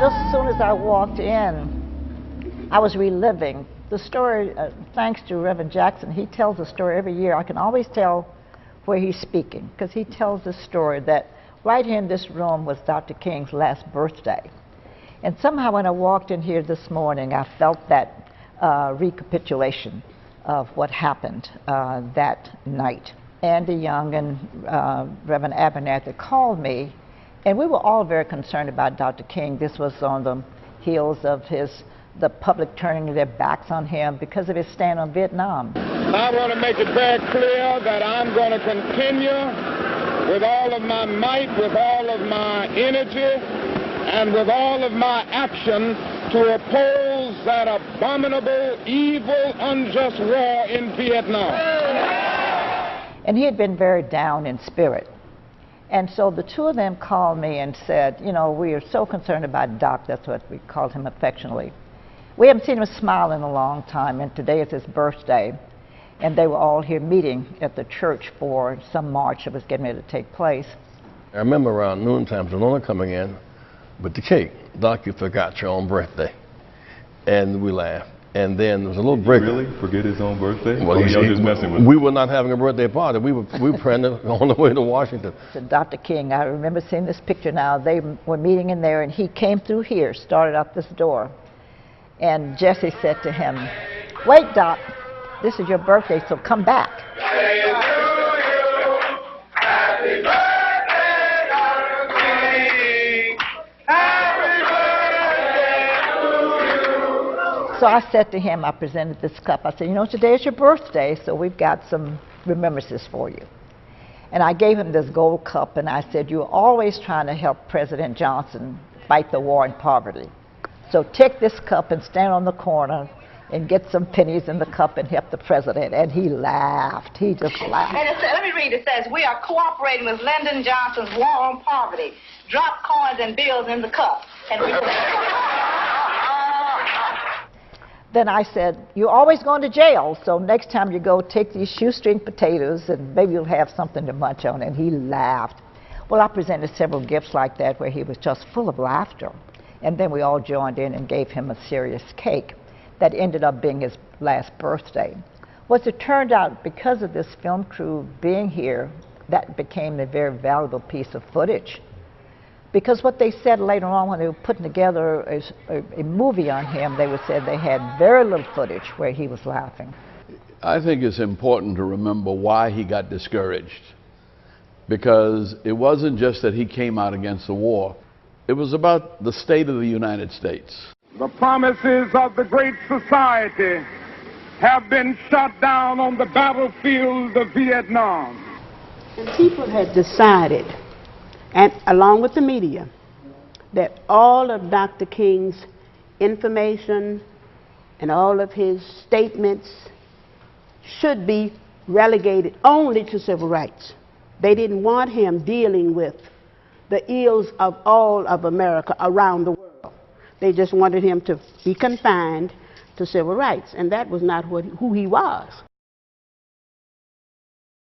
Just as soon as I walked in, I was reliving the story, thanks to Reverend Jackson. He tells a story every year. I can always tell where he's speaking, because he tells the story that right here in this room was Dr. King's last birthday. And somehow when I walked in here this morning, I felt that recapitulation of what happened that night. Andy Young and Reverend Abernathy called me, and we were all very concerned about Dr. King. This was on the heels of the public turning their backs on him because of his stand on Vietnam. I want to make it very clear that I'm going to continue with all of my might, with all of my energy, and with all of my action to oppose that abominable, evil, unjust war in Vietnam. And he had been very down in spirit. And so the two of them called me and said, you know, we are so concerned about Doc, that's what we called him affectionately. We haven't seen him smile in a long time, and today is his birthday. And they were all here meeting at the church for some march that was getting ready to take place. I remember around noontime, Sonona coming in with the cake. Doc, you forgot your own birthday. And we laughed. And then there was a little break. Did he really forget his own birthday? Well, just messing with we were not having a birthday party. We were praying on the way to Washington. So Dr. King, I remember seeing this picture now. They were meeting in there, and he came through here, started out this door. And Jesse said to him, wait, Doc, this is your birthday, so come back. So I said to him, I presented this cup. I said, you know, today is your birthday, so we've got some remembrances for you. And I gave him this gold cup, and I said, you're always trying to help President Johnson fight the war on poverty. So take this cup and stand on the corner and get some pennies in the cup and help the president. And he laughed. He just laughed. And let me read. It says, we are cooperating with Lyndon Johnson's war on poverty. Drop coins and bills in the cup. And Then I said, you're always going to jail, so next time you go, take these shoestring potatoes and maybe you'll have something to munch on. And he laughed. Well, I presented several gifts like that where he was just full of laughter. And then we all joined in and gave him a serious cake that ended up being his last birthday. Well, as it turned out, because of this film crew being here, that became a very valuable piece of footage. Because what they said later on when they were putting together a movie on him, they would say they had very little footage where he was laughing. I think it's important to remember why he got discouraged. Because it wasn't just that he came out against the war. It was about the state of the United States. The promises of the great society have been shot down on the battlefield of Vietnam. And people had decided, and along with the media, that all of Dr. King's information and all of his statements should be relegated only to civil rights. They didn't want him dealing with the ills of all of America around the world. They just wanted him to be confined to civil rights, and that was not who he was.